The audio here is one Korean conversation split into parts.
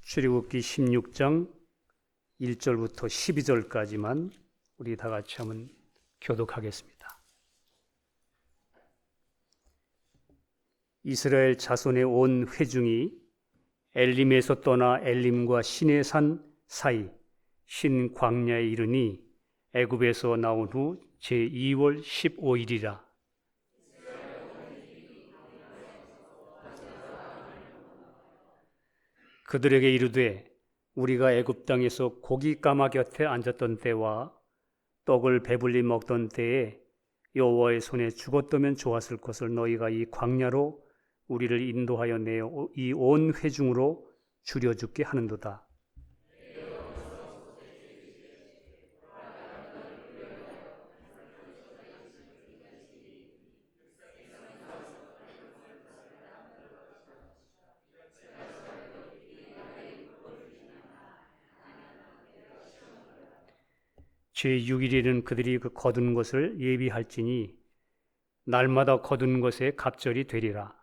출애굽기 16장 1절부터 12절까지만 우리 다 같이 한번 교독하겠습니다. 이스라엘 자손의 온 회중이 엘림에서 떠나 엘림과 시내산 사이 신 광야에 이르니 애굽에서 나온 후 제2월 15일이라. 그들에게 이르되 우리가 애굽 땅에서 고기 까마 곁에 앉았던 때와 떡을 배불리 먹던 때에 여호와의 손에 죽었다면 좋았을 것을 너희가 이 광야로 우리를 인도하여 내어 이 온 회중으로 줄여 죽게 하는도다. 제6일에는 그들이 그 거둔 것을 예비할지니 날마다 거둔 것에 갑절이 되리라.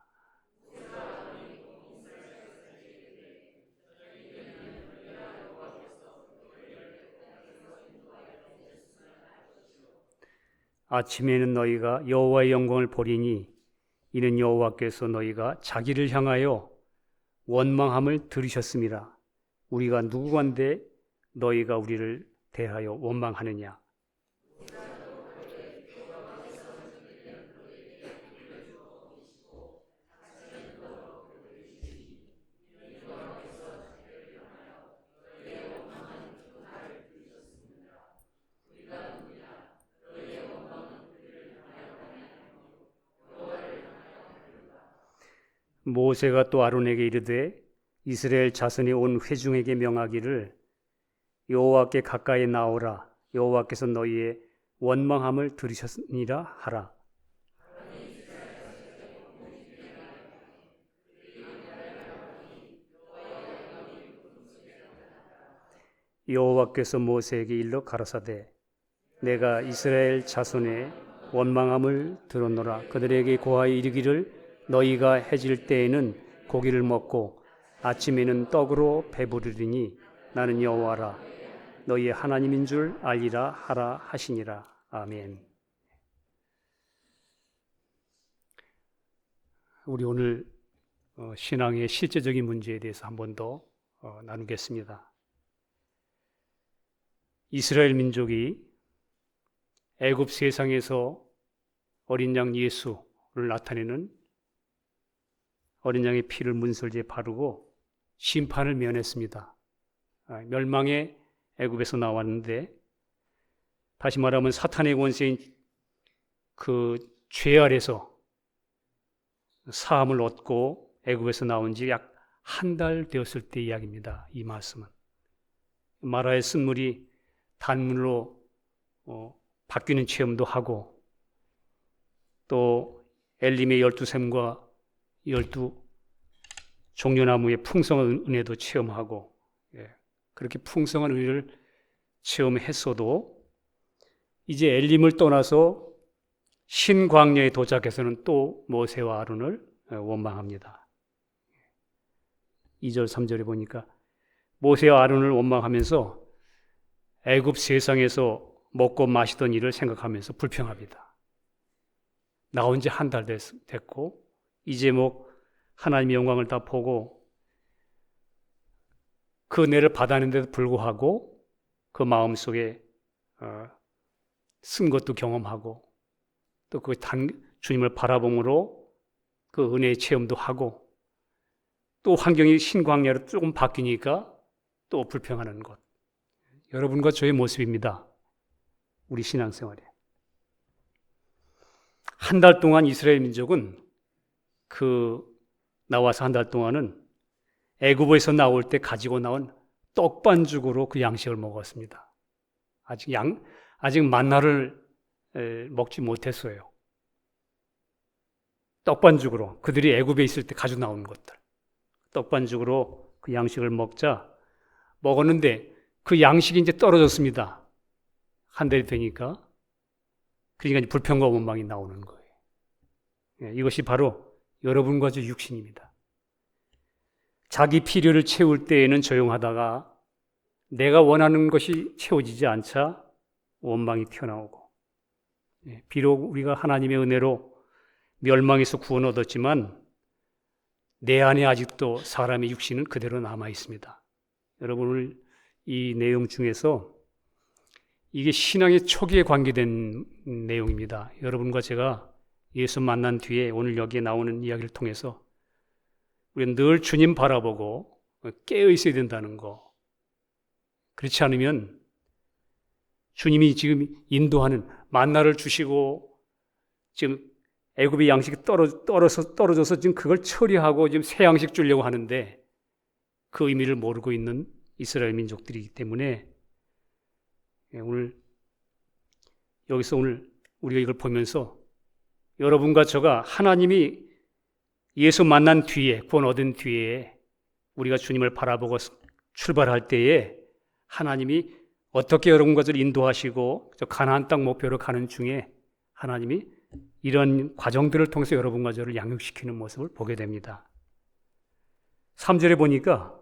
아침에는 너희가 여호와의 영광을 보리니 이는 여호와께서 너희가 자기를 향하여 원망함을 들으셨음이라. 우리가 누구간데 너희가 우리를 대하여 원망하느냐. 모세가 또 아론에게 이르되 이스라엘 자손이 온 회중에게 명하기를 여호와께 가까이 나오라. 여호와께서 너희의 원망함을 들으셨으니라 하라. 여호와께서 모세에게 일러 가라사대 내가 이스라엘 자손의 원망함을 들었노라. 그들에게 고하여 이르기를 너희가 해질 때에는 고기를 먹고 아침에는 떡으로 배부르리니 나는 여호와라 너희의 하나님인 줄 알리라 하라 하시니라. 아멘. 우리 오늘 신앙의 실제적인 문제에 대해서 한 번 더 나누겠습니다. 이스라엘 민족이 애굽 세상에서 어린 양 예수를 나타내는 어린 양의 피를 문설주에 바르고 심판을 면했습니다. 멸망의 애굽에서 나왔는데 다시 말하면 사탄의 권세인 그 죄 아래서 사함을 얻고 애굽에서 나온 지 약 한 달 되었을 때 이야기입니다. 이 말씀은 마라의 쓴물이 단물로 바뀌는 체험도 하고 또 엘림의 12샘과 12 종려나무의 풍성한 은혜도 체험하고 그렇게 풍성한 은혜를 체험했어도 이제 엘림을 떠나서 신광야에 도착해서는 또 모세와 아론을 원망합니다. 2절 3절에 보니까 모세와 아론을 원망하면서 애굽 세상에서 먹고 마시던 일을 생각하면서 불평합니다. 나온 지 한 달 됐고 이제 하나님의 영광을 다 보고 그 은혜를 받았는데도 불구하고 그 마음속에 쓴 것도 경험하고 또 그 주님을 바라봄으로 그 은혜의 체험도 하고 또 환경이 신광야로 조금 바뀌니까 또 불평하는 것. 여러분과 저의 모습입니다. 우리 신앙생활에. 한 달 동안 이스라엘 민족은 나와서 한 달 동안은 애굽에서 나올 때 가지고 나온 떡반죽으로 그 양식을 먹었습니다. 아직 만나를 먹지 못했어요. 떡반죽으로 그들이 애굽에 있을 때 가지고 나온 것들 떡반죽으로 그 양식을 먹었는데 그 양식이 이제 떨어졌습니다. 한 달이 되니까. 그러니까 이제 불평과 원망이 나오는 거예요. 이것이 바로 여러분과 저 육신입니다. 자기 필요를 채울 때에는 조용하다가 내가 원하는 것이 채워지지 않자 원망이 튀어나오고, 비록 우리가 하나님의 은혜로 멸망에서 구원 얻었지만 내 안에 아직도 사람의 육신은 그대로 남아 있습니다. 여러분, 오늘 이 내용 중에서 이게 신앙의 초기에 관계된 내용입니다. 여러분과 제가 예수 만난 뒤에 오늘 여기에 나오는 이야기를 통해서 우리는 늘 주님 바라보고 깨어 있어야 된다는 거. 그렇지 않으면 주님이 지금 인도하는 만나를 주시고 지금 애굽의 양식이 떨어져서 지금 그걸 처리하고 지금 새 양식 주려고 하는데 그 의미를 모르고 있는 이스라엘 민족들이기 때문에 여기서 오늘 우리가 이걸 보면서 여러분과 저가 하나님이 예수 만난 뒤에, 구원 얻은 뒤에 우리가 주님을 바라보고 출발할 때에 하나님이 어떻게 여러분과 저를 인도하시고 저 가나안 땅 목표로 가는 중에 하나님이 이런 과정들을 통해서 여러분과 저를 양육시키는 모습을 보게 됩니다. 3절에 보니까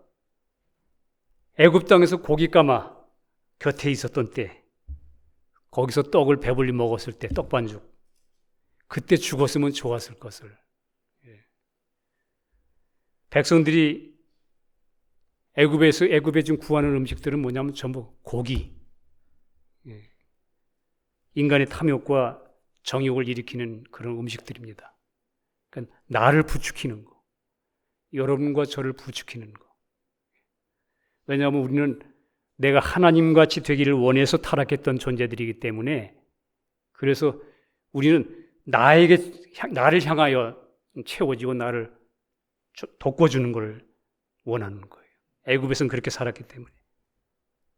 애굽 땅에서 고기 까마 곁에 있었던 때, 거기서 떡을 배불리 먹었을 때, 떡반죽, 그때 죽었으면 좋았을 것을. 백성들이 애굽에 지금 구하는 음식들은 뭐냐면 전부 고기, 인간의 탐욕과 정욕을 일으키는 그런 음식들입니다. 그러니까 나를 부추기는 거, 여러분과 저를 부추기는 거. 왜냐하면 우리는 내가 하나님같이 되기를 원해서 타락했던 존재들이기 때문에, 그래서 우리는 나를 향하여 채워지고 나를 돋궈주는 걸 원하는 거예요. 애굽에서는 그렇게 살았기 때문에.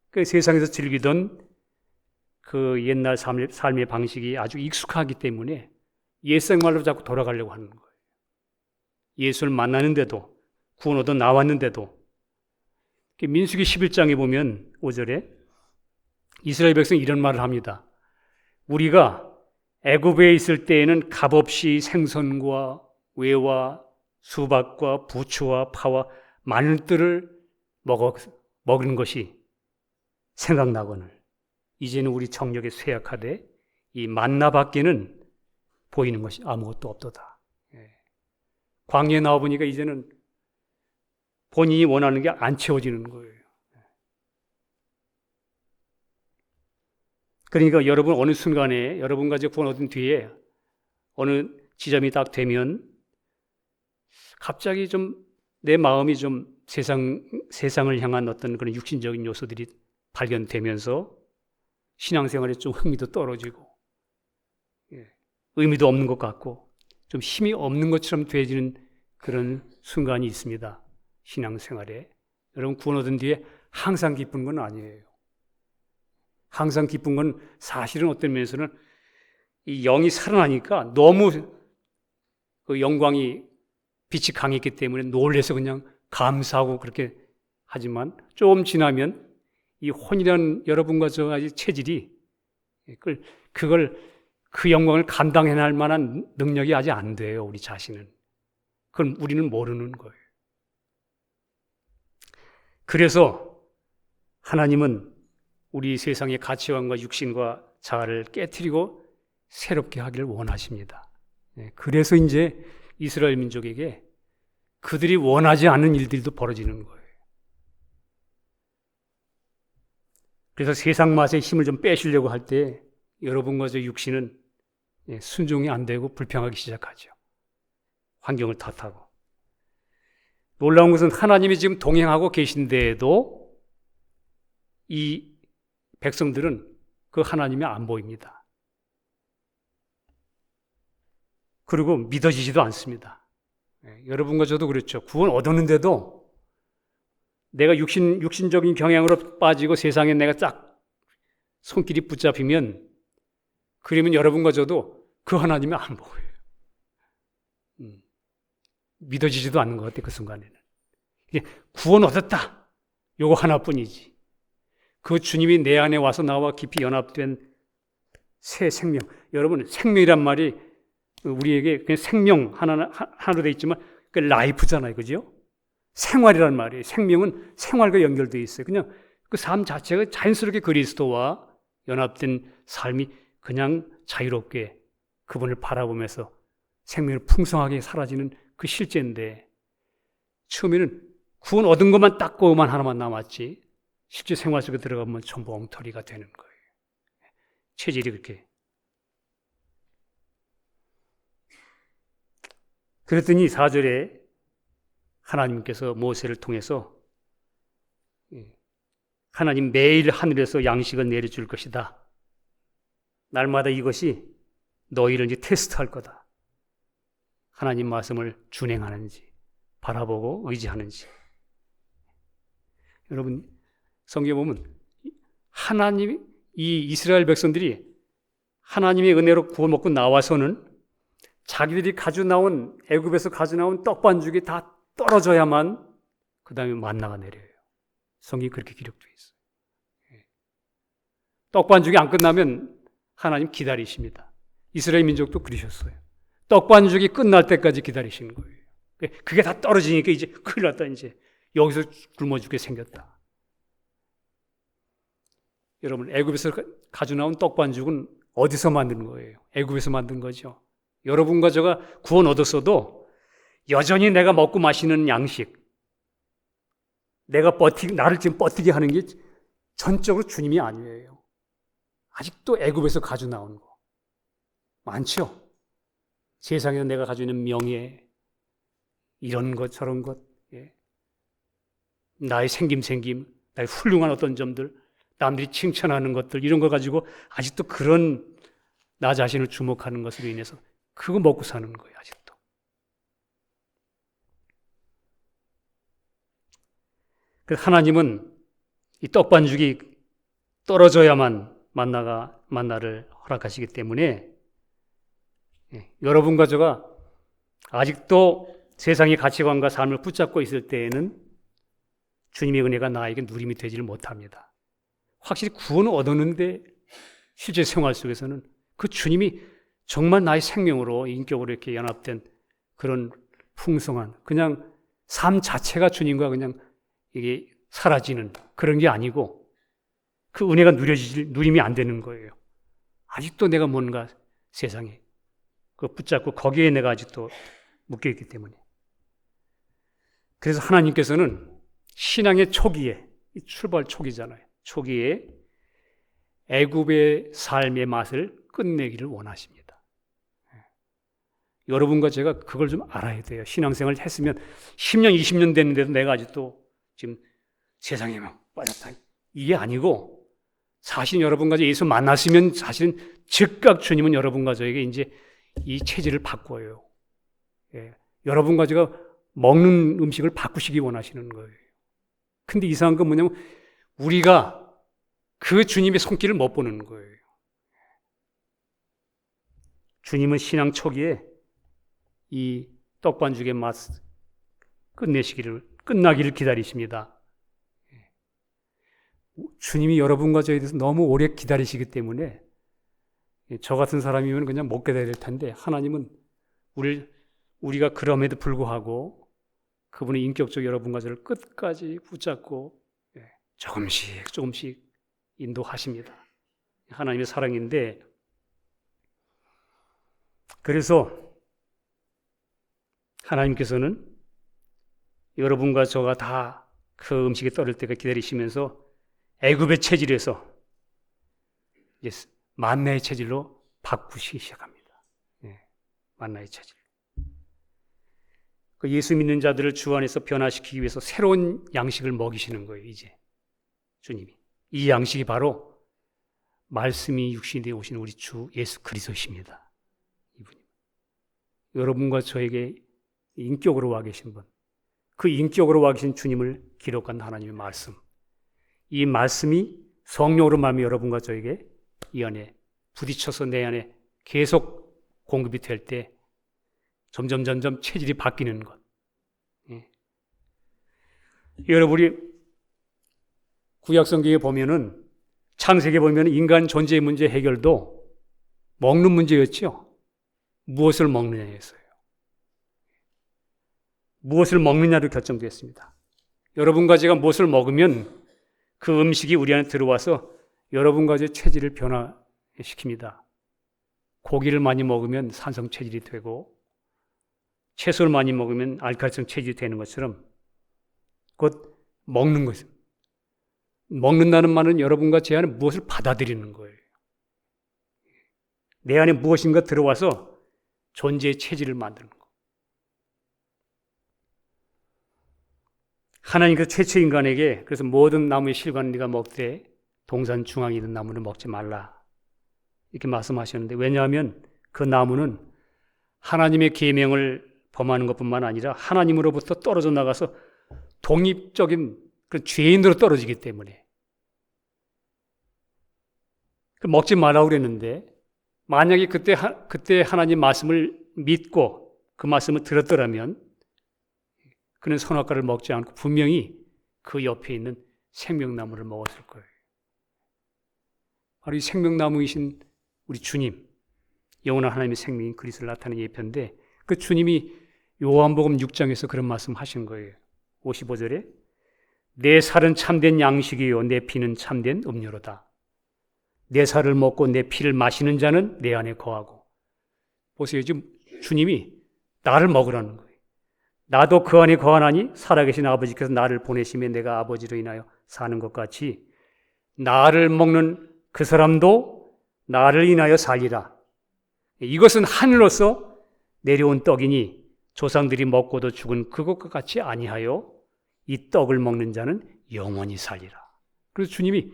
그 세상에서 즐기던 그 옛날 삶의 방식이 아주 익숙하기 때문에 옛생활로 자꾸 돌아가려고 하는 거예요. 예수를 만나는데도, 구원 얻어 나왔는데도. 민수기 11장에 보면 5절에 이스라엘 백성이 이런 말을 합니다. 우리가 애굽에 있을 때에는 값없이 생선과 외와 수박과 부추와 파와 마늘들을 먹은 것이 생각나거늘 이제는 우리 정력에 쇠약하되 이 만나 밖에는 보이는 것이 아무것도 없도다. 광야에 나와보니까 이제는 본인이 원하는 게 안 채워지는 거예요. 그러니까 여러분 어느 순간에 여러분과 이제 구원 얻은 뒤에 어느 지점이 딱 되면 갑자기 좀 내 마음이 좀 세상을 향한 어떤 그런 육신적인 요소들이 발견되면서 신앙생활에 좀 흥미도 떨어지고 의미도 없는 것 같고 좀 힘이 없는 것처럼 되어지는 그런 순간이 있습니다. 신앙생활에. 여러분 구원 얻은 뒤에 항상 기쁜 건 아니에요. 항상 기쁜 건 사실은 어떤 면에서는 이 영이 살아나니까 너무 그 영광이 빛이 강했기 때문에 놀래서 그냥 감사하고 그렇게 하지만 조금 지나면 이 혼이라는 여러분과 저의 체질이 그 영광을 감당해낼 만한 능력이 아직 안 돼요. 우리 자신은. 그건 우리는 모르는 거예요. 그래서 하나님은 우리 세상의 가치관과 육신과 자아를 깨트리고 새롭게 하기를 원하십니다. 그래서 이제 이스라엘 민족에게 그들이 원하지 않는 일들도 벌어지는 거예요. 그래서 세상 맛에 힘을 좀 빼시려고 할 때 여러분과 저 육신은 순종이 안 되고 불평하기 시작하죠. 환경을 탓하고. 놀라운 것은 하나님이 지금 동행하고 계신데에도 이 백성들은 그 하나님이 안 보입니다. 그리고 믿어지지도 않습니다. 여러분과 저도 그렇죠. 구원 얻었는데도 내가 육신적인 경향으로 빠지고 세상에 내가 딱 손길이 붙잡히면 그러면 여러분과 저도 그 하나님이 안 보여요. 믿어지지도 않는 것 같아요. 그 순간에는. 구원 얻었다. 요거 하나뿐이지. 그 주님이 내 안에 와서 나와 깊이 연합된 새 생명. 여러분 생명이란 말이 우리에게 그냥 생명 하나로 돼 있지만 그 라이프잖아요. 그죠? 생활이란 말이에요. 생명은 생활과 연결되어 있어요. 그냥 그 삶 자체가 자연스럽게 그리스도와 연합된 삶이 그냥 자유롭게 그분을 바라보면서 생명을 풍성하게 사라지는 그 실제인데, 처음에는 구원 얻은 것만 닦고만 하나만 남았지 실제 생활 속에 들어가면 전부 엉터리가 되는 거예요. 체질이 그렇게. 그랬더니 4절에 하나님께서 모세를 통해서 하나님 매일 하늘에서 양식을 내려줄 것이다. 날마다 이것이 너희를 이제 테스트할 거다. 하나님 말씀을 준행하는지, 바라보고 의지하는지. 여러분, 성경에 보면 하나님, 이 이스라엘 백성들이 하나님의 은혜로 구원 먹고 나와서는 자기들이 가지고 나온, 애굽에서 가지고 나온 떡반죽이 다 떨어져야만 그 다음에 만나가 내려요. 성경이 그렇게 기록되어 있어요. 떡반죽이 안 끝나면 하나님 기다리십니다. 이스라엘 민족도 그러셨어요. 떡반죽이 끝날 때까지 기다리시는 거예요. 그게 다 떨어지니까 이제 큰일 났다. 이제 여기서 굶어 죽게 생겼다. 여러분, 애굽에서 가지고 나온 떡반죽은 어디서 만든 거예요? 애굽에서 만든 거죠. 여러분과 제가 구원 얻었어도 여전히 내가 먹고 마시는 양식, 나를 지금 버티게 하는 게 전적으로 주님이 아니에요. 아직도 애굽에서 가지고 나온 거 많죠? 세상에서 내가 가지고 있는 명예, 이런 것 저런 것, 나의 생김, 나의 훌륭한 어떤 점들, 남들이 칭찬하는 것들, 이런 거 가지고 아직도 그런 나 자신을 주목하는 것으로 인해서 그거 먹고 사는 거예요. 아직도. 그래서 하나님은 이 떡반죽이 떨어져야만 만나를 허락하시기 때문에, 여러분과 제가 아직도 세상의 가치관과 삶을 붙잡고 있을 때에는 주님의 은혜가 나에게 누림이 되지를 못합니다. 확실히 구원을 얻었는데 실제 생활 속에서는 그 주님이 정말 나의 생명으로, 인격으로 이렇게 연합된 그런 풍성한, 그냥 삶 자체가 주님과 그냥 이게 사라지는 그런 게 아니고 그 은혜가 누림이 안 되는 거예요. 아직도 내가 뭔가 세상에 그 붙잡고 거기에 내가 아직도 묶여있기 때문에. 그래서 하나님께서는 신앙의 초기에, 출발 초기잖아요. 초기에 애굽의 삶의 맛을 끝내기를 원하십니다. 여러분과 제가 그걸 좀 알아야 돼요. 신앙생활을 했으면 10년, 20년 됐는데도 내가 아직도 지금 세상에 막 빠졌다. 이게 아니고, 사실 여러분과 예수 만났으면 사실은 즉각 주님은 여러분과 저에게 이제 이 체질을 바꿔요. 여러분과 제가 먹는 음식을 바꾸시기 원하시는 거예요. 근데 이상한 건 뭐냐면 우리가 그 주님의 손길을 못 보는 거예요. 주님은 신앙 초기에 이 떡반죽의 맛 끝나기를 기다리십니다. 주님이 여러분과 저에 대해서 너무 오래 기다리시기 때문에 저 같은 사람이면 그냥 못 기다릴 텐데, 하나님은 우리가 그럼에도 불구하고 그분의 인격적 여러분과 저를 끝까지 붙잡고 조금씩 인도하십니다. 하나님의 사랑인데, 그래서 하나님께서는 여러분과 저가 다 그 음식이 떨어질 때까지 기다리시면서 애굽의 체질에서 만나의 체질로 바꾸시기 시작합니다. 만나의 체질. 그 예수 믿는 자들을 주 안에서 변화시키기 위해서 새로운 양식을 먹이시는 거예요. 이제 주님이. 이 양식이 바로 말씀이 육신이 되어 오신 우리 주 예수 그리스도이십니다. 이분이. 여러분과 저에게 인격으로 와 계신 분, 그 인격으로 와 계신 주님을 기록한 하나님의 말씀, 이 말씀이 성령으로 말미 여러분과 저에게 이 안에 부딪혀서 내 안에 계속 공급이 될 때 점점 체질이 바뀌는 것. 여러분이 구약성경에 보면은, 창세기에 보면 인간 존재의 문제 해결도 먹는 문제였죠. 무엇을 먹느냐였어요. 무엇을 먹느냐로 결정되었습니다. 여러분과 제가 무엇을 먹으면 그 음식이 우리 안에 들어와서 여러분과 제 체질을 변화시킵니다. 고기를 많이 먹으면 산성 체질이 되고 채소를 많이 먹으면 알칼리성 체질이 되는 것처럼 곧 먹는 것은 먹는다는 말은 여러분과 제 안에 무엇을 받아들이는 거예요. 내 안에 무엇인가 들어와서 존재의 체질을 만드는 거. 하나님께서 최초 인간에게 그래서 모든 나무의 실과는 네가 먹되 동산 중앙에 있는 나무는 먹지 말라 이렇게 말씀하셨는데, 왜냐하면 그 나무는 하나님의 계명을 범하는 것뿐만 아니라 하나님으로부터 떨어져 나가서 독립적인 그 죄인으로 떨어지기 때문에 먹지 말라고 그랬는데, 만약에 그때 하나님 말씀을 믿고 그 말씀을 들었더라면 그는 선악과를 먹지 않고 분명히 그 옆에 있는 생명나무를 먹었을 거예요. 바로 이 생명나무이신 우리 주님, 영원한 하나님의 생명인 그리스도를 나타내는 예표인데, 그 주님이 요한복음 6장에서 그런 말씀 하신 거예요. 55절에 내 살은 참된 양식이요 내 피는 참된 음료로다. 내 살을 먹고 내 피를 마시는 자는 내 안에 거하고. 보세요. 지금 주님이 나를 먹으라는 거예요. 나도 그 안에 거하나니 살아계신 아버지께서 나를 보내심에 내가 아버지로 인하여 사는 것 같이 나를 먹는 그 사람도 나를 인하여 살리라. 이것은 하늘로서 내려온 떡이니 조상들이 먹고도 죽은 그것과 같이 아니하여 이 떡을 먹는 자는 영원히 살리라. 그래서 주님이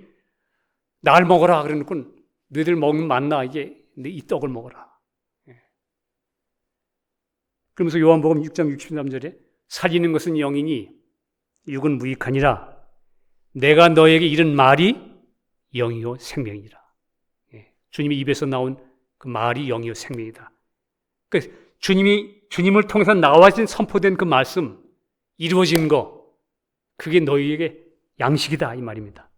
날 먹어라 그러는 건 너희들 먹는 만나 이게 이 떡을 먹어라. 그러면서 요한복음 6장 63절에 살리는 것은 영이니 육은 무익하니라. 내가 너에게 이른 말이 영이요 생명이라. 주님의 입에서 나온 그 말이 영이요 생명이다. 그러니까 주님을 통해서 나와진 선포된 그 말씀, 이루어진 거, 그게 너희에게 양식이다 이 말입니다.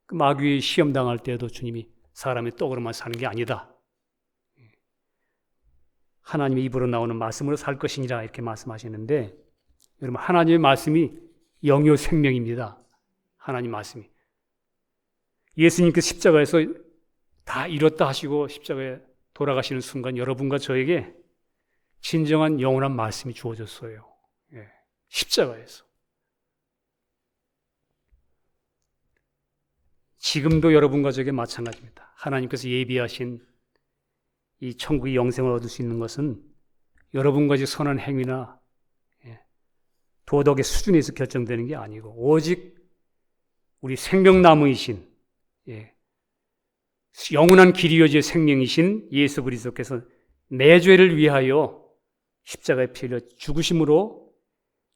그 마귀의 시험 당할 때에도 주님이 사람의 떡으로만 사는 게 아니다. 하나님의 입으로 나오는 말씀으로 살 것이니라 이렇게 말씀하시는데, 여러분 하나님의 말씀이 영이요 생명입니다. 하나님 말씀이. 예수님께서 십자가에서 다 이뤘다 하시고 십자가에 돌아가시는 순간 여러분과 저에게 진정한 영원한 말씀이 주어졌어요. 십자가에서. 지금도 여러분과 저에게 마찬가지입니다. 하나님께서 예비하신 이 천국의 영생을 얻을 수 있는 것은 여러분과 선한 행위나 도덕의 수준에서 결정되는 게 아니고 오직 우리 생명나무이신 영원한 길이 이어질 생명이신 예수 그리스도께서 내 죄를 위하여 십자가에 피 흘려 죽으심으로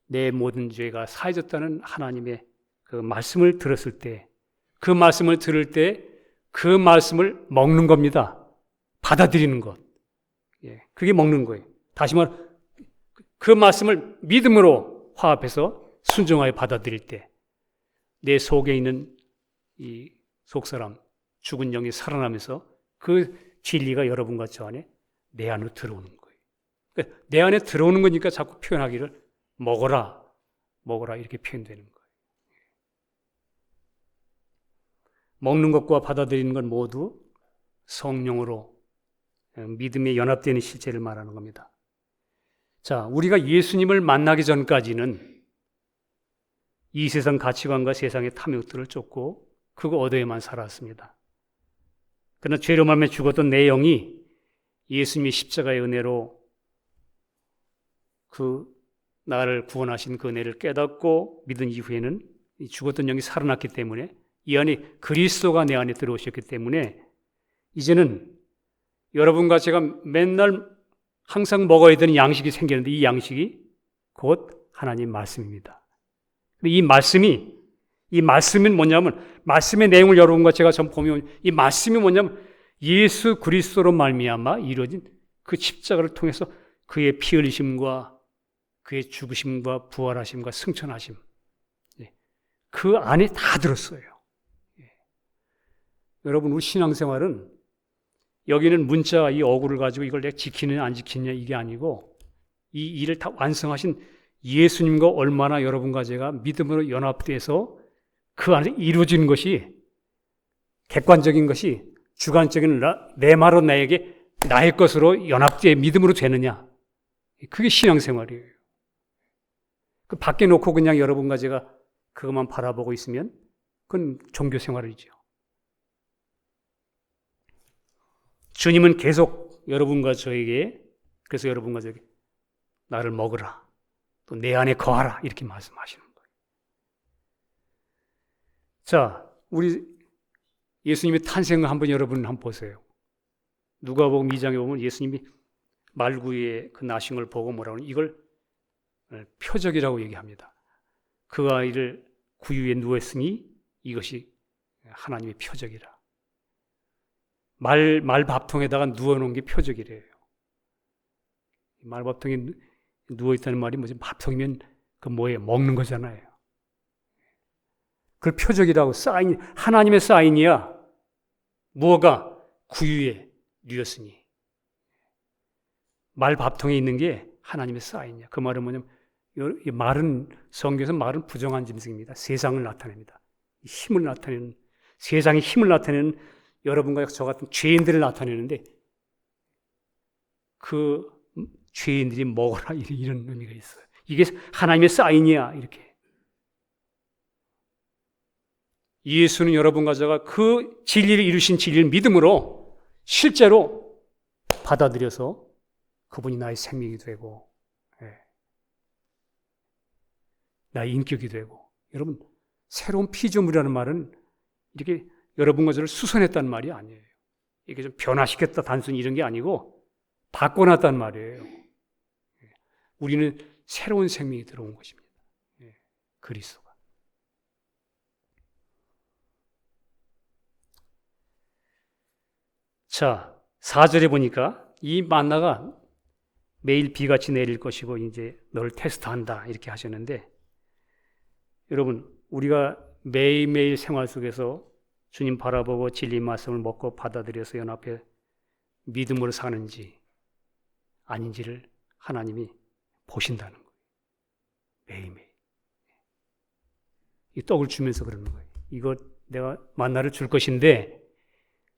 내 모든 죄가 사해졌다는 하나님의 그 말씀을 들었을 때, 그 말씀을 들을 때 그 말씀을 먹는 겁니다. 받아들이는 것. 그게 먹는 거예요. 다시 말해 그 말씀을 믿음으로 화합해서 순종하여 받아들일 때 내 속에 있는 이 속사람, 죽은 영이 살아나면서 그 진리가 여러분과 저 안에 내 안으로 들어오는 거예요. 그러니까 내 안에 들어오는 거니까 자꾸 표현하기를 먹어라, 먹어라 이렇게 표현되는 거예요. 먹는 것과 받아들이는 건 모두 성령으로 믿음에 연합되는 실제를 말하는 겁니다. 자, 우리가 예수님을 만나기 전까지는 이 세상 가치관과 세상의 탐욕들을 쫓고 그거 얻어야만 살았습니다. 그러나 죄로 말미암아 죽었던 내 영이 예수님의 십자가의 은혜로 그 나를 구원하신 그 은혜를 깨닫고 믿은 이후에는 이 죽었던 영이 살아났기 때문에, 이 안에 그리스도가 내 안에 들어오셨기 때문에 이제는 여러분과 제가 맨날 항상 먹어야 되는 양식이 생겼는데, 이 양식이 곧 하나님 말씀입니다. 이 말씀은 뭐냐면, 말씀의 내용을 여러분과 제가 좀 보면 이 말씀이 뭐냐면 예수 그리스도로 말미암아 이루어진 그 십자가를 통해서 그의 피 흘리심과 그의 죽으심과 부활하심과 승천하심, 그 안에 다 들었어요. 여러분, 우리 신앙생활은 여기는 문자 이 어구를 가지고 이걸 내가 지키느냐 안 지키느냐 이게 아니고 이 일을 다 완성하신 예수님과 얼마나 여러분과 제가 믿음으로 연합돼서 그 안에서 이루어지는 것이, 객관적인 것이 주관적인 내 말로 나에게 나의 것으로 연합돼 믿음으로 되느냐, 그게 신앙생활이에요. 그 밖에 놓고 그냥 여러분과 제가 그것만 바라보고 있으면 그건 종교생활이죠. 주님은 계속 여러분과 저에게, 그래서 여러분과 저에게 나를 먹으라, 또 내 안에 거하라, 이렇게 말씀하시는 거예요. 자, 우리 예수님의 탄생을 한번 여러분 한번 보세요. 누가복음 2장에 보면 예수님이 말구이에 그 나신 걸 보고 뭐라고 하는, 이걸 표적이라고 얘기합니다. 그 아이를 구유에 누웠으니 이것이 하나님의 표적이라. 말밥통에다가 누워놓은 게 표적이래요. 말밥통에 누워있다는 말이 뭐지? 밥통이면 그 뭐예요? 먹는 거잖아요. 그걸 표적이라고, 사인, 하나님의 사인이야. 무엇가? 구유에 누웠으니. 말밥통에 있는 게 하나님의 사인이야. 그 말은 뭐냐면, 이 말은, 성경에서 말은 부정한 짐승입니다. 세상을 나타냅니다. 힘을 나타내는, 세상의 힘을 나타내는, 여러분과 저 같은 죄인들을 나타내는데, 그 죄인들이 먹어라, 이런 의미가 있어요. 이게 하나님의 사인이야, 이렇게. 예수는 여러분과 제가 그 진리를 이루신 진리를 믿음으로 실제로 받아들여서 그분이 나의 생명이 되고, 나의 인격이 되고. 여러분, 새로운 피조물이라는 말은 이렇게 여러분과 저를 수선했다는 말이 아니에요. 이게 좀 변화시켰다, 단순히 이런 게 아니고 바꿔놨다는 말이에요. 우리는 새로운 생명이 들어온 것입니다. 그리스도가. 자, 4절에 보니까 이 만나가 매일 비같이 내릴 것이고 이제 너를 테스트한다, 이렇게 하셨는데, 여러분, 우리가 매일매일 생활 속에서 주님 바라보고 진리 말씀을 먹고 받아들여서 연합해 믿음으로 사는지 아닌지를 하나님이 보신다는 거예요. 매일매일. 이 떡을 주면서 그러는 거예요. 이거 내가 만나를 줄 것인데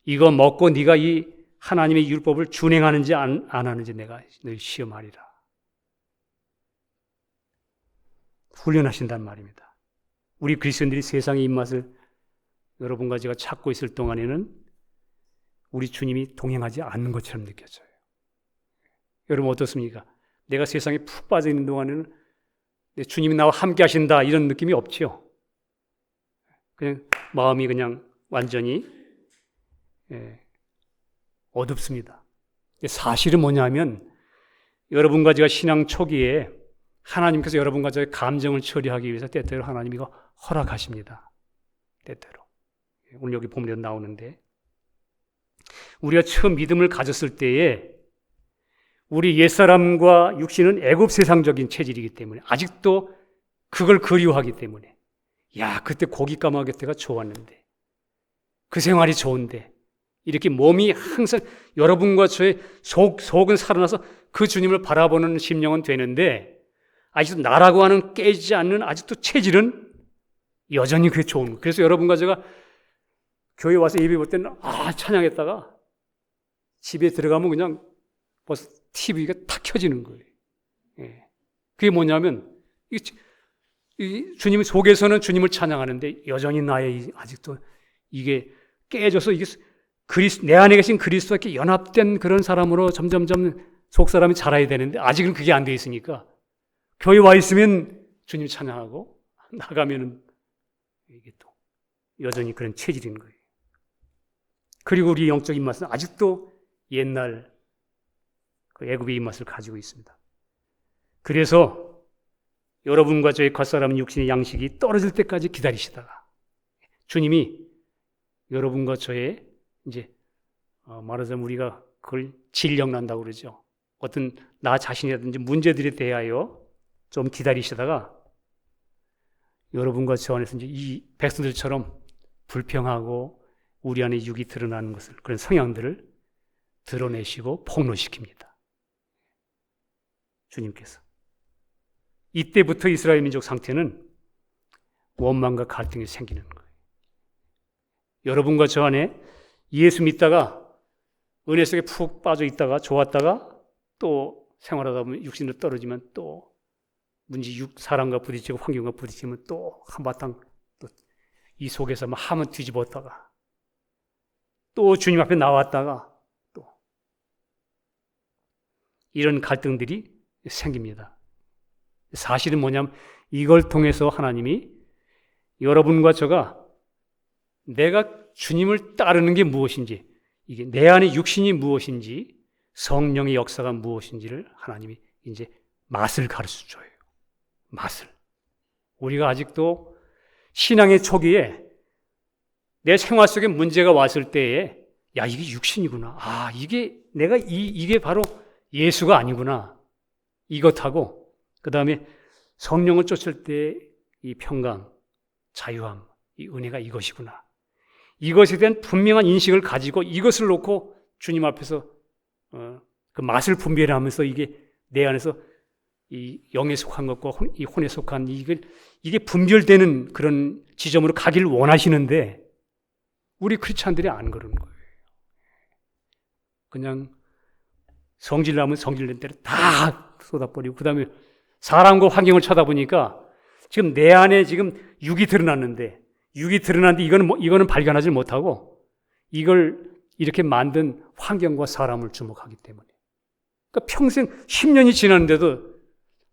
이거 먹고 네가 이 하나님의 율법을 준행하는지 안 하는지 내가 늘 시험하리라. 훈련하신단 말입니다. 우리 그리스도인들이 세상의 입맛을 여러분과 제가 찾고 있을 동안에는 우리 주님이 동행하지 않는 것처럼 느껴져요. 여러분 어떻습니까? 내가 세상에 푹 빠져 있는 동안에는 주님이 나와 함께 하신다, 이런 느낌이 없죠. 그냥 마음이 그냥 완전히 어둡습니다. 사실은 뭐냐면, 여러분과 제가 신앙 초기에 하나님께서 여러분과 저의 감정을 처리하기 위해서 때때로 하나님이 허락하십니다. 때때로. 오늘 여기 보면 나오는데, 우리가 처음 믿음을 가졌을 때에 우리 옛사람과 육신은 애굽 세상적인 체질이기 때문에, 아직도 그걸 그리워하기 때문에, 야, 그때 고기 까마귀 때가 좋았는데, 그 생활이 좋은데, 이렇게 몸이 항상 여러분과 저의 속은 살아나서 그 주님을 바라보는 심령은 되는데, 아직도 나라고 하는 깨지지 않는 아직도 체질은 여전히 그게 좋은 거예요. 그래서 여러분과 제가 교회 와서 예배 볼 때는 찬양했다가 집에 들어가면 그냥 벌써 TV가 탁 켜지는 거예요. 그게 뭐냐면, 이 주님 속에서는 주님을 찬양하는데 여전히 나의 아직도 이게 깨져서 이게 내 안에 계신 그리스도와 이렇게 연합된 그런 사람으로 점점점 속사람이 자라야 되는데, 아직은 그게 안 돼 있으니까 교회 와 있으면 주님 찬양하고 나가면은 이게 또 여전히 그런 체질인 거예요. 그리고 우리 영적 입맛은 아직도 옛날 그 애굽의 입맛을 가지고 있습니다. 그래서 여러분과 저의 겉사람 육신의 양식이 떨어질 때까지 기다리시다가 주님이 여러분과 저의 이제 말하자면 우리가 그걸 질령 난다고 그러죠. 어떤 나 자신이라든지 문제들에 대하여 좀 기다리시다가 여러분과 저 안에서 이제 이 백성들처럼 불평하고 우리 안에 육이 드러나는 것을, 그런 성향들을 드러내시고 폭로시킵니다. 주님께서. 이때부터 이스라엘 민족 상태는 원망과 갈등이 생기는 거예요. 여러분과 저 안에 예수 믿다가 은혜 속에 푹 빠져 있다가 좋았다가 또 생활하다 보면 육신으로 떨어지면 또 문제 사람과 부딪히고 환경과 부딪히면 또 한바탕 또 이 속에서 막 함은 뒤집었다가 또 주님 앞에 나왔다가 또 이런 갈등들이 생깁니다. 사실은 뭐냐면 이걸 통해서 하나님이 여러분과 저가 내가 주님을 따르는 게 무엇인지, 이게 내 안에 육신이 무엇인지, 성령의 역사가 무엇인지를 하나님이 이제 맛을 가르쳐 줘요. 맛을. 우리가 아직도 신앙의 초기에 내 생활 속에 문제가 왔을 때에 야, 이게 육신이구나. 아, 이게 바로 예수가 아니구나. 이것하고 그 다음에 성령을 쫓을 때 이 평강, 자유함, 이 은혜가 이것이구나. 이것에 대한 분명한 인식을 가지고 이것을 놓고 주님 앞에서 그 맛을 분별하면서 이게 내 안에서 이 영에 속한 것과 이 혼에 속한 이게 분별되는 그런 지점으로 가기를 원하시는데 우리 크리스찬들이 안 그러는 거예요. 그냥 성질나면 성질낸 대로 다 쏟아버리고 그 다음에 사람과 환경을 쳐다보니까 지금 내 안에 지금 육이 드러났는데 이거는 발견하지 못하고 이걸 이렇게 만든 환경과 사람을 주목하기 때문에 그러니까 평생 10년이 지났는데도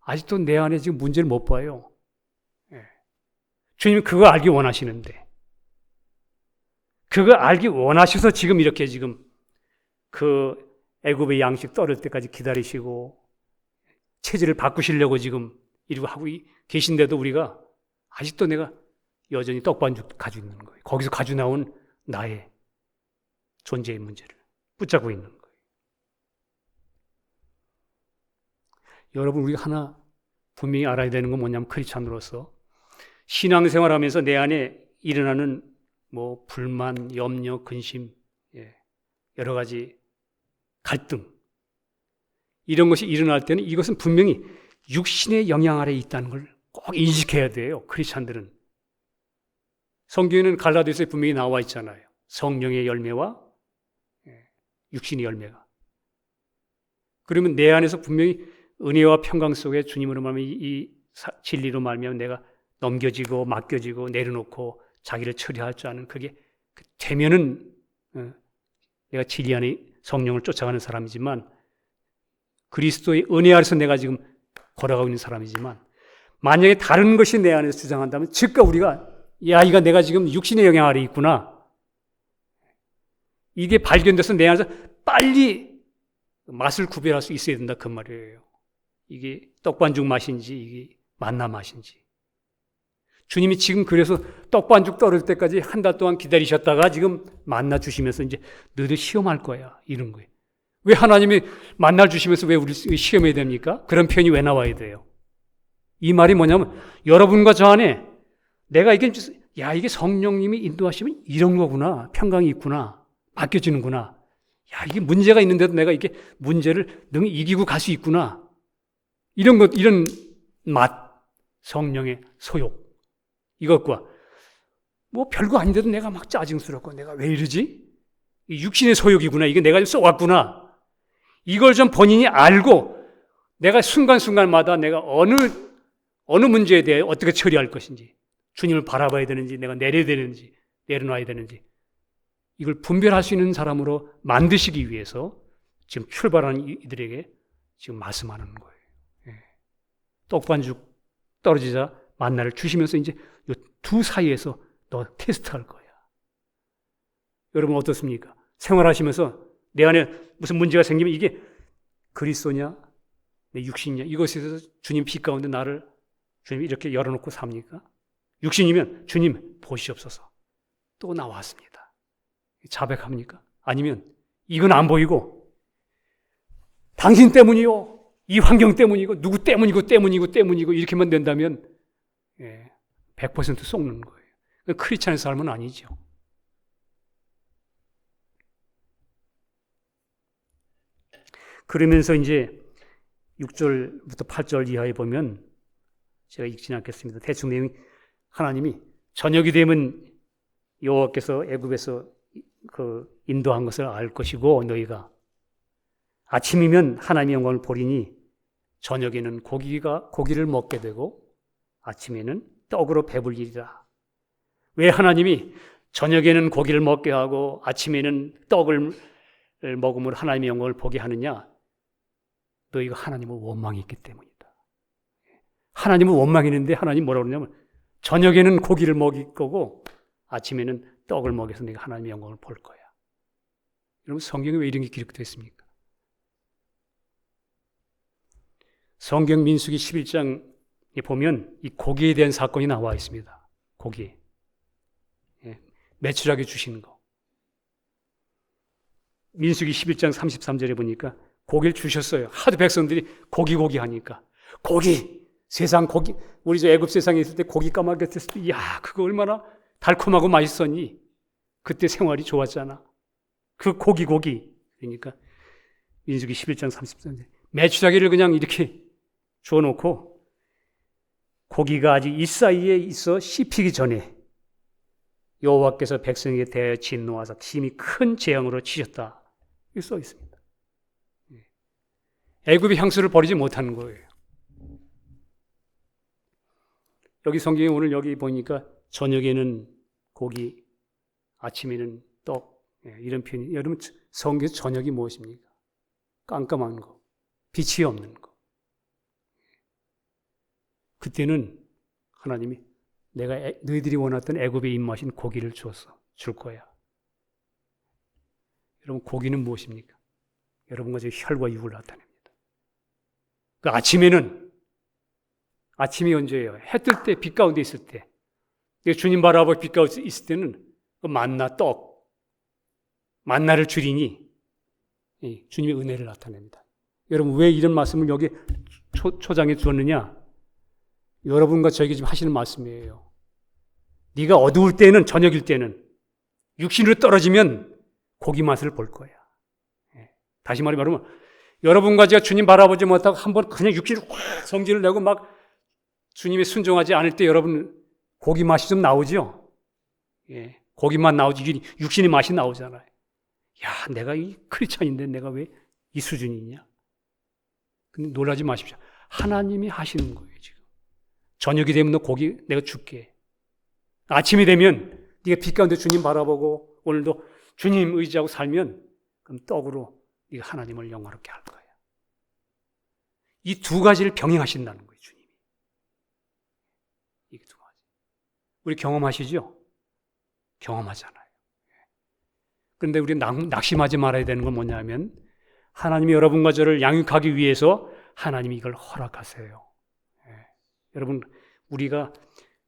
아직도 내 안에 지금 문제를 못 봐요. 주님은 그거 알기 원하시는데 그거 알기 원하셔서 지금 이렇게 지금 그 애굽의 양식 떨을 때까지 기다리시고 체질을 바꾸시려고 지금 이러고 하고 계신데도 우리가 아직도 내가 여전히 떡반죽 가지고 있는 거예요. 거기서 가지고 나온 나의 존재의 문제를 붙잡고 있는 거예요. 여러분 우리가 하나 분명히 알아야 되는 건 뭐냐면 크리스찬으로서 신앙생활하면서 내 안에 일어나는 뭐 불만, 염려, 근심, 여러 가지 갈등 이런 것이 일어날 때는 이것은 분명히 육신의 영향 아래에 있다는 걸 꼭 인식해야 돼요. 크리스찬들은. 성경에는 갈라디아서에 분명히 나와 있잖아요. 성령의 열매와 육신의 열매가. 그러면 내 안에서 분명히 은혜와 평강 속에 주님으로 말하면 이 진리로 말하면 내가 넘겨지고 맡겨지고 내려놓고 자기를 처리할 줄 아는 그게 되면은 내가 진리 안에 성령을 쫓아가는 사람이지만 그리스도의 은혜 아래서 내가 지금 걸어가고 있는 사람이지만 만약에 다른 것이 내 안에서 주장한다면 즉각 우리가 이거 내가 지금 육신의 영향 아래 있구나. 이게 발견돼서 내 안에서 빨리 맛을 구별할 수 있어야 된다 그 말이에요. 이게 떡반죽 맛인지 이게 만나 맛인지. 주님이 지금 그래서 떡반죽 떨어질 때까지 한 달 동안 기다리셨다가 지금 만나 주시면서 이제 너희들 시험할 거야 이런 거예요. 왜 하나님이 만나 주시면서 왜 우리 시험해야 됩니까? 그런 표현이 왜 나와야 돼요? 이 말이 뭐냐면 여러분과 저 안에 내가 이게 성령님이 인도하시면 이런 거구나. 평강이 있구나. 맡겨지는구나. 이게 문제가 있는데도 내가 이게 문제를 능히 이기고 갈 수 있구나. 이런 맛, 성령의 소욕. 이것과 뭐 별거 아닌데도 내가 막 짜증스럽고 내가 왜 이러지? 육신의 소욕이구나. 이게 내가 쏘았구나. 이걸 좀 본인이 알고 내가 순간순간마다 내가 어느 문제에 대해 어떻게 처리할 것인지 주님을 바라봐야 되는지 내가 내려야 되는지 내려놔야 되는지 이걸 분별할 수 있는 사람으로 만드시기 위해서 지금 출발하는 이들에게 지금 말씀하는 거예요. 떡반죽 떨어지자 만나를 주시면서 이제 이 두 사이에서 너 테스트할 거야. 여러분 어떻습니까? 생활하시면서 내 안에 무슨 문제가 생기면 이게 그리스도냐 내 육신이냐 이것에서 주님 빛 가운데 나를 주님 이렇게 열어놓고 삽니까? 육신이면 주님 보시옵소서 또 나왔습니다. 자백합니까? 아니면 이건 안 보이고 당신 때문이요 이 환경 때문이고 누구 때문이고 이렇게만 된다면 100% 속는 거예요. 크리스찬의 삶은 아니죠. 그러면서 이제 6절부터 8절 이하에 보면 제가 읽지는 않겠습니다. 대충 내용이 하나님이 저녁이 되면 여호와께서 애굽에서 인도한 것을 알 것이고 너희가 아침이면 하나님의 영광을 보리니 저녁에는 고기를 먹게 되고 아침에는 떡으로 배불리리라. 왜 하나님이 저녁에는 고기를 먹게 하고 아침에는 떡을 먹음으로 하나님의 영광을 보게 하느냐? 너희가 하나님을 원망했기 때문이다. 하나님을 원망했는데 하나님 뭐라고 그러냐면 저녁에는 고기를 먹일 거고 아침에는 떡을 먹여서 내가 하나님의 영광을 볼 거야. 여러분 성경에 왜 이런 게 기록되어 있습니까? 성경 민수기 11장에 보면 이 고기에 대한 사건이 나와 있습니다. 고기. 매출하게 주시는 거. 민수기 11장 33절에 보니까 고기를 주셨어요. 하도 백성들이 고기 하니까. 세상 고기. 우리 저 애굽 세상에 있을 때 고기 까맣게 됐을 때, 야, 그거 얼마나 달콤하고 맛있었니? 그때 생활이 좋았잖아. 그 고기. 그러니까 민수기 11장 33절. 매출하기를 그냥 이렇게 주워놓고 고기가 아직 이 사이에 있어 씹히기 전에 여호와께서 백성에게 대하여 진노하사 심히 큰 재앙으로 치셨다. 이렇게 써 있습니다. 애굽의 향수를 버리지 못하는 거예요. 여기 성경에 오늘 여기 보니까 저녁에는 고기, 아침에는 떡, 이런 표현이. 여러분 성경에서 저녁이 무엇입니까? 깜깜한 거, 빛이 없는 거. 그때는 하나님이 내가 너희들이 원했던 애굽의 입맛인 고기를 줄 거야. 여러분 고기는 무엇입니까? 여러분과 제 혈과 육을 나타냅니다. 그 아침이 언제예요? 해 뜰 때, 빛 가운데 있을 때. 주님 바라보고 빛 가운데 있을 때는 그 만나를 줄이니 주님의 은혜를 나타냅니다. 여러분 왜 이런 말씀을 여기 초장에 주었느냐? 여러분과 저에게 지금 하시는 말씀이에요. 네가 어두울 때는, 저녁일 때는 육신으로 떨어지면 고기 맛을 볼 거야. 다시 말하면 여러분과 제가 주님 바라보지 못하고 한번 그냥 육신으로 확 성질을 내고 막 주님에 순종하지 않을 때 여러분 고기 맛이 좀 나오죠? 고기만 나오지 육신의 맛이 나오잖아요. 야, 내가 이 크리스찬인데 내가 왜 이 수준이냐? 근데 놀라지 마십시오. 하나님이 하시는 거예요, 지금. 저녁이 되면 너 고기 내가 줄게. 아침이 되면 네가 빛 가운데 주님 바라보고 오늘도 주님 의지하고 살면 그럼 떡으로 네가 하나님을 영화롭게 할 거야. 이 두 가지를 병행하신다는 거예요, 주님이. 이 두 가지. 우리 경험하시죠? 경험하잖아요. 그런데 우리 낙심하지 말아야 되는 건 뭐냐면 하나님이 여러분과 저를 양육하기 위해서 하나님이 이걸 허락하세요. 여러분 우리가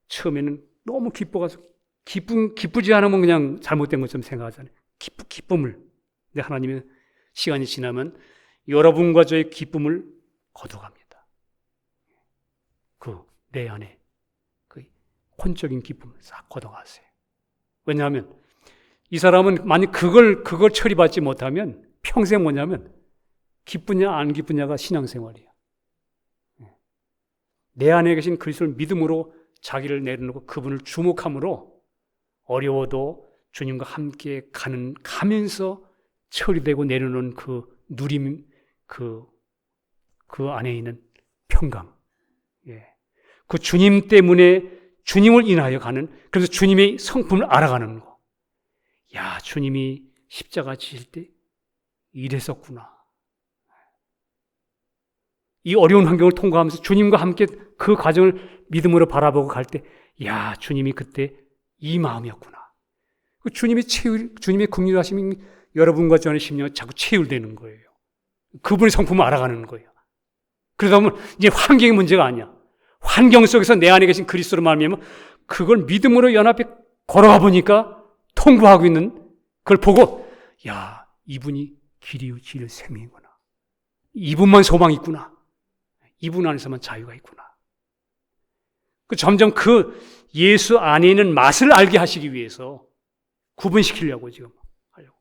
처음에는 너무 기뻐가지고 기쁘지 않으면 그냥 잘못된 것처럼 생각하잖아요. 기쁨을. 근데 하나님의 시간이 지나면 여러분과 저의 기쁨을 거둬갑니다. 내 안에 그 혼적인 기쁨을 싹 걷어가세요. 왜냐하면 이 사람은 만약 그걸 처리받지 못하면 평생 뭐냐면 기쁘냐 안 기쁘냐가 신앙생활이야. 내 안에 계신 그리스도를 믿음으로 자기를 내려놓고 그분을 주목함으로 어려워도 주님과 함께 가면서 처리되고 내려놓은 그 누림, 그 안에 있는 평강. 그 주님 때문에 주님을 인하여 가는, 그래서 주님의 성품을 알아가는 거. 야, 주님이 십자가 지실 때 이랬었구나. 이 어려운 환경을 통과하면서 주님과 함께 그 과정을 믿음으로 바라보고 갈 때, 야, 주님이 그때 이 마음이었구나. 주님의 긍휼하심이 여러분과 저의 심령을 자꾸 체휼되는 거예요. 그분의 성품을 알아가는 거예요. 그러다 보면 이제 환경의 문제가 아니야. 환경 속에서 내 안에 계신 그리스도로 말미암아 그걸 믿음으로 연합해 걸어가 보니까 통과하고 있는 그걸 보고, 야, 이분이 길이요 진리요 생명이구나. 이분만 소망이 있구나. 이분 안에서만 자유가 있구나. 점점 그 예수 안에 있는 맛을 알게 하시기 위해서 구분시키려고 지금 하려고.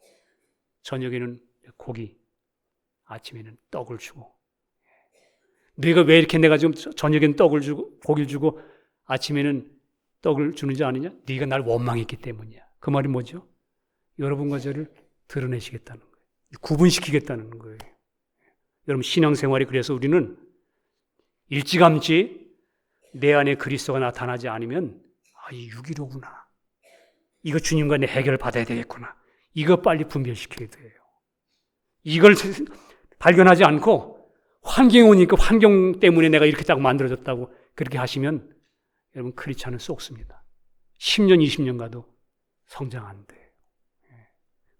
저녁에는 고기, 아침에는 떡을 주고. 너희가 왜 이렇게 내가 지금 저녁엔 떡을 주고 고기를 주고 아침에는 떡을 주는지 아느냐? 네가 날 원망했기 때문이야. 그 말이 뭐죠? 여러분과 저를 드러내시겠다는 거예요. 구분시키겠다는 거예요. 여러분 신앙생활이 그래서 우리는 일찌감치 내 안에 그리스도가 나타나지 않으면 이 유기로구나. 이거 주님과 내 해결을 받아야 되겠구나. 이거 빨리 분별시켜야 돼요. 이걸 발견하지 않고 환경이 오니까 환경 때문에 내가 이렇게 딱 만들어졌다고 그렇게 하시면 여러분 크리스찬은 쏙습니다. 10년, 20년 가도 성장 안 돼요.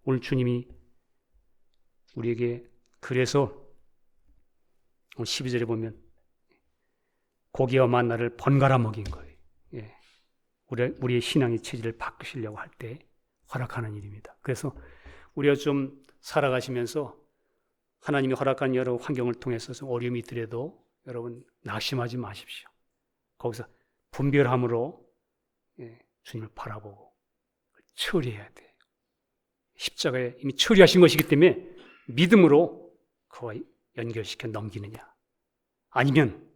오늘 주님이 우리에게 그래서 오늘 12절에 보면 고기와 만나를 번갈아 먹인 거예요. 우리의 신앙의 체질을 바꾸시려고 할 때 허락하는 일입니다. 그래서 우리가 좀 살아가시면서 하나님이 허락한 여러 환경을 통해서 좀 어려움이 있더라도 여러분 낙심하지 마십시오. 거기서 분별함으로 주님을 바라보고 처리해야 돼요. 십자가에 이미 처리하신 것이기 때문에 믿음으로 그와 연결시켜 넘기느냐 아니면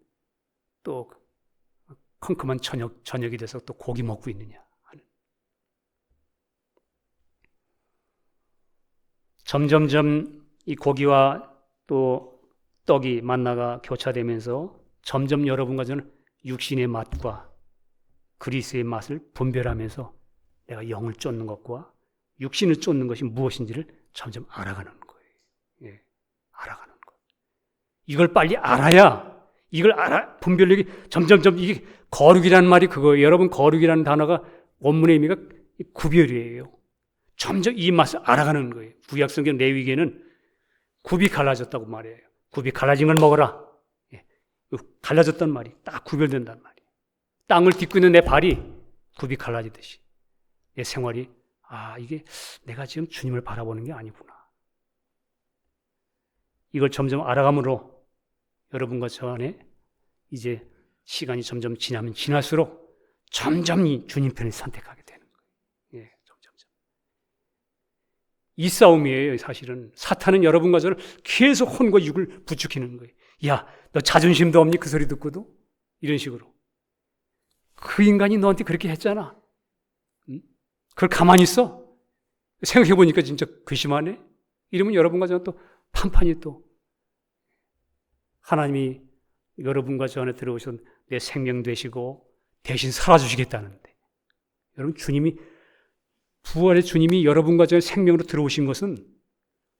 또 컴컴한 저녁이 돼서 또 고기 먹고 있느냐 하는. 점점점 이 고기와 또 떡이 만나가 교차되면서 점점 여러분과 저는 육신의 맛과 그리스의 맛을 분별하면서 내가 영을 쫓는 것과 육신을 쫓는 것이 무엇인지를 점점 알아가는 거예요. 알아가는 거예요. 이걸 빨리 알아야 이걸 분별력이 점점점 이게 거룩이라는 말이 그거예요. 여러분 거룩이라는 단어가 원문의 의미가 구별이에요. 점점 이 맛을 알아가는 거예요. 구약성경 레위기에는 굽이 갈라졌다고 말해요. 굽이 갈라진 걸 먹어라. 갈라졌단 말이 딱 구별된단 말이에요. 땅을 딛고 있는 내 발이 굽이 갈라지듯이 내 생활이 이게 내가 지금 주님을 바라보는 게 아니구나. 이걸 점점 알아감으로 여러분과 저 안에 이제 시간이 점점 지나면 지날수록 점점 이 주님 편을 선택하게 되는 거예요. 점점점. 이 싸움이에요. 사실은 사탄은 여러분과 저를 계속 혼과 육을 부추기는 거예요. 야, 너 자존심도 없니? 그 소리 듣고도 이런 식으로. 그 인간이 너한테 그렇게 했잖아. 그걸 가만히 있어? 생각해보니까 진짜 괘씸하네? 이러면 여러분과 저는 또 판판이 또 하나님이 여러분과 저 안에 들어오셔서 내 생명 되시고 대신 살아주시겠다는데 여러분 주님이 부활의 주님이 여러분과 저 생명으로 들어오신 것은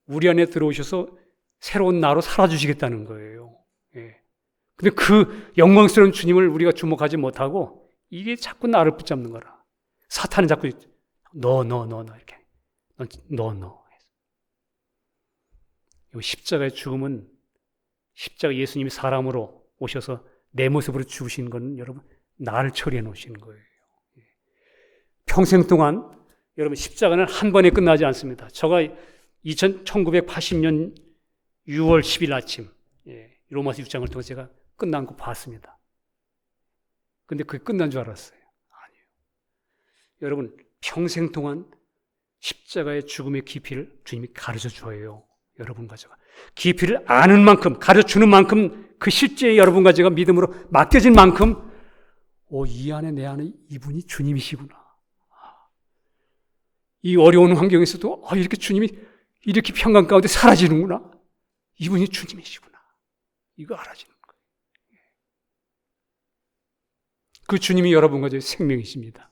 우리 안에 들어오셔서 새로운 나로 살아주시겠다는 거예요. 근데 그 영광스러운 주님을 우리가 주목하지 못하고 이게 자꾸 나를 붙잡는 거라. 사탄은 자꾸 너 이렇게 너 십자가의 죽음은 십자가 예수님이 사람으로 오셔서 내 모습으로 죽으신 건 여러분 나를 처리해 놓으신 거예요. 평생 동안 여러분 십자가는 한 번에 끝나지 않습니다. 제가 1980년 6월 10일 아침 로마서 6장을 통해서 제가 끝난 거 봤습니다. 근데 그게 끝난 줄 알았어요. 아니에요. 여러분 평생 동안 십자가의 죽음의 깊이를 주님이 가르쳐 줘요. 여러분과 제가 깊이를 아는 만큼 가르쳐주는 만큼 그 실제 여러분과 제가 믿음으로 맡겨진 만큼 이 안에 내 안에 이분이 주님이시구나. 이 어려운 환경에서도 이렇게 주님이 이렇게 평강 가운데 사라지는구나. 이분이 주님이시구나. 이거 알아지는 거예요. 그 주님이 여러분과 저의 생명이십니다.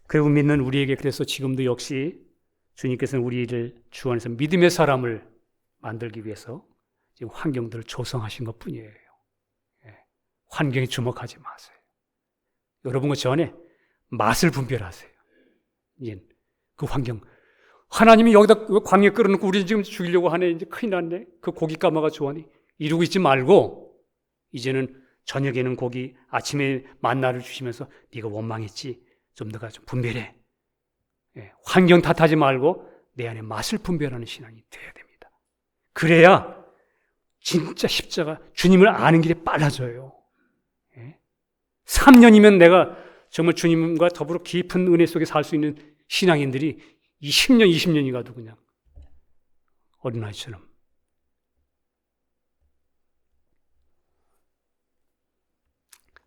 그리고 믿는 우리에게 그래서 지금도 역시 주님께서는 우리를 주 안에서 믿음의 사람을 만들기 위해서 지금 환경들을 조성하신 것 뿐이에요. 환경에 주목하지 마세요. 여러분과 저 안에 맛을 분별하세요. 그 환경. 하나님이 여기다 광야에 끌어놓고 우리 지금 죽이려고 하네. 이제 큰일 났네. 그 고기 까마가 좋아하니. 이러고 있지 말고 이제는 저녁에는 고기, 아침에 만나를 주시면서 네가 원망했지. 좀 너가 좀 분별해. 환경 탓하지 말고 내 안에 맛을 분별하는 신앙이 되어야 됩니다. 그래야 진짜 십자가 주님을 아는 길이 빨라져요. 3년이면 내가 정말 주님과 더불어 깊은 은혜 속에 살 수 있는 신앙인들이 10년, 20년이 가도 그냥 어린아이처럼.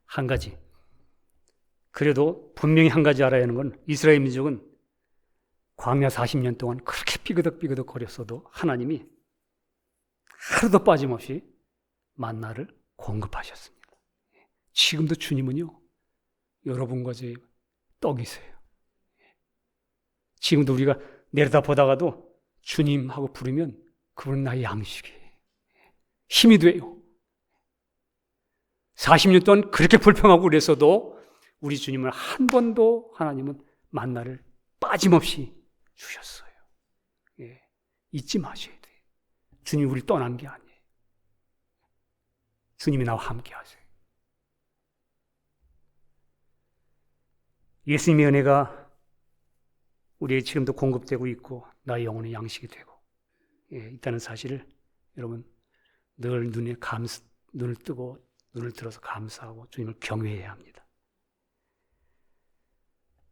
한 가지. 그래도 분명히 한 가지 알아야 하는 건 이스라엘 민족은 광야 40년 동안 그렇게 삐그덕삐그덕 거렸어도 하나님이 하루도 빠짐없이 만나를 공급하셨습니다. 지금도 주님은요, 여러분과 제 떡이세요. 지금도 우리가 내려다 보다가도 주님하고 부르면 그분은 나의 양식이에요. 힘이 돼요. 40년 동안 그렇게 불평하고 그랬어도 우리 주님을 한 번도 하나님은 만나를 빠짐없이 주셨어요. 예, 잊지 마셔야 돼요. 주님이 우리를 떠난 게 아니에요. 주님이 나와 함께 하세요. 예수님의 은혜가 우리에게 지금도 공급되고 있고 나의 영혼의 양식이 되고 있다는 사실을 여러분 늘 눈을 뜨고 눈을 들어서 감사하고 주님을 경외해야 합니다.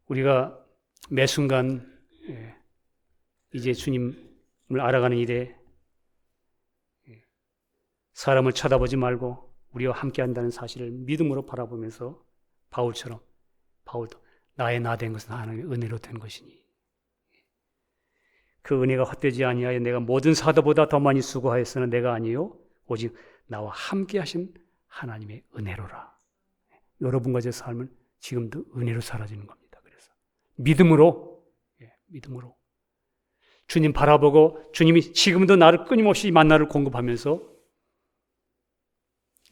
우리가 매 순간 이제 주님을 알아가는 일에 사람을 쳐다보지 말고 우리와 함께 한다는 사실을 믿음으로 바라보면서 바울도 나의 나 된 것은 하나님의 은혜로 된 것이니 그 은혜가 헛되지 아니하여 내가 모든 사도보다 더 많이 수고하였으나 내가 아니요 오직 나와 함께 하신 하나님의 은혜로라. 여러분과 제 삶은 지금도 은혜로 사라지는 겁니다. 그래서 믿음으로 주님 바라보고 주님이 지금도 나를 끊임없이 만나를 공급하면서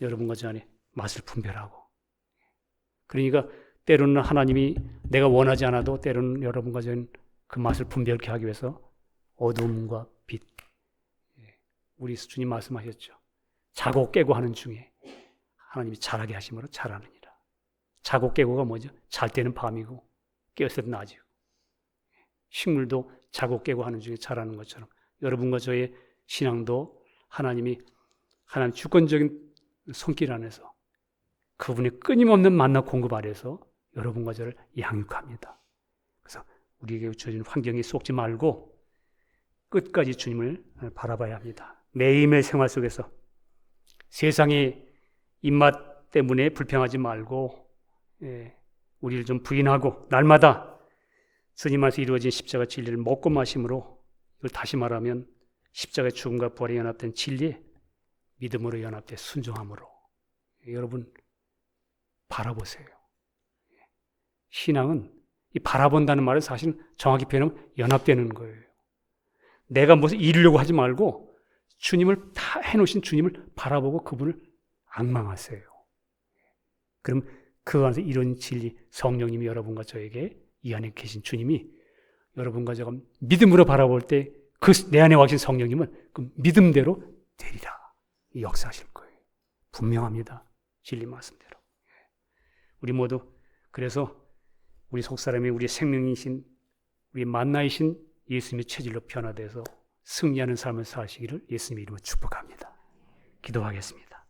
여러분과 제 안에 맛을 분별하고, 그러니까 때로는 하나님이 내가 원하지 않아도 때로는 여러분과 저는 그 맛을 분별케 하기 위해서 어둠과 빛, 우리 주님 말씀하셨죠. 자고 깨고 하는 중에 하나님이 자라게 하심으로 자라느니라. 자고 깨고가 뭐죠? 잘 때는 밤이고 깨었을 때 낮이고, 식물도 자고 깨고 하는 중에 자라는 것처럼 여러분과 저의 신앙도 하나님 주권적인 손길 안에서 그분의 끊임없는 만나 공급 아래서 여러분과 저를 양육합니다. 그래서 우리에게 주어진 환경에 속지 말고 끝까지 주님을 바라봐야 합니다. 매일매일 생활 속에서 세상의 입맛 때문에 불평하지 말고 우리를 좀 부인하고 날마다 주님 안에서 이루어진 십자가 진리를 먹고 마심으로, 이걸 다시 말하면 십자가의 죽음과 부활에 연합된 진리에 믿음으로 연합된 순종함으로 여러분 바라보세요. 신앙은 이 바라본다는 말은 사실은 정확히 표현하면 연합되는 거예요. 내가 무슨 이루려고 하지 말고 주님을 다 해놓으신 주님을 바라보고 그분을 앙망하세요. 그럼 그 안에서 이런 진리, 성령님이 여러분과 저에게 이 안에 계신 주님이 여러분과 제가 믿음으로 바라볼 때 그 내 안에 와 계신 성령님은 그 믿음대로 되리라 역사하실 거예요. 분명합니다. 진리 말씀대로. 우리 모두 그래서 우리 속사람이 우리의 생명이신 우리의 만나이신 예수님의 체질로 변화돼서 승리하는 삶을 사시기를 예수님의 이름으로 축복합니다. 기도하겠습니다.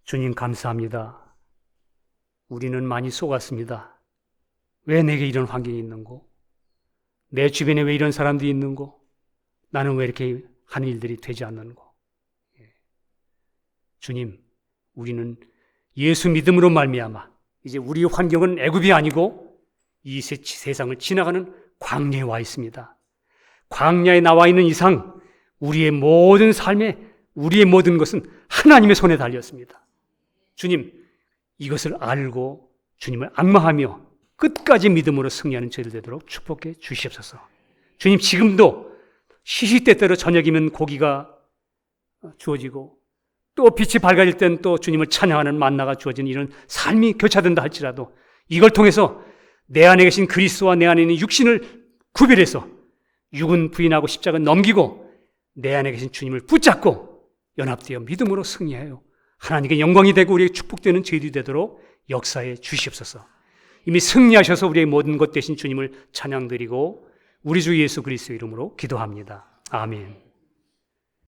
주님 감사합니다. 우리는 많이 속았습니다. 왜 내게 이런 환경이 있는고? 내 주변에 왜 이런 사람들이 있는고? 나는 왜 이렇게 하는 일들이 되지 않는고? 주님, 우리는 예수 믿음으로 말미암아 이제 우리의 환경은 애굽이 아니고 이 세상을 지나가는 광야에 와 있습니다. 광야에 나와 있는 이상 우리의 모든 삶에 우리의 모든 것은 하나님의 손에 달렸습니다. 주님, 이것을 알고 주님을 앙망하며 끝까지 믿음으로 승리하는 저희들 되도록 축복해 주시옵소서. 주님, 지금도 시시때때로 저녁이면 고기가 주어지고 또 빛이 밝아질 땐 또 주님을 찬양하는 만나가 주어지는 이런 삶이 교차된다 할지라도 이걸 통해서 내 안에 계신 그리스도와 내 안에 있는 육신을 구별해서 육은 부인하고 십자가 넘기고 내 안에 계신 주님을 붙잡고 연합되어 믿음으로 승리하여 하나님께 영광이 되고 우리에게 축복되는 저희들이 되도록 역사해 주시옵소서. 이미 승리하셔서 우리의 모든 것 되신 주님을 찬양드리고 우리 주 예수 그리스도의 이름으로 기도합니다. 아멘.